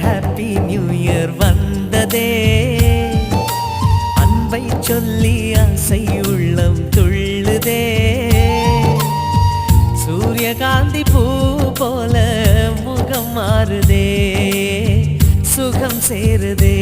Happy new year வந்ததே. அன்பை சொல்லி ஆசை உள்ளம் துள்ளுதே. சூரியகாந்தி பூ போல முகம் மாறுதே, சுகம் சேருதே.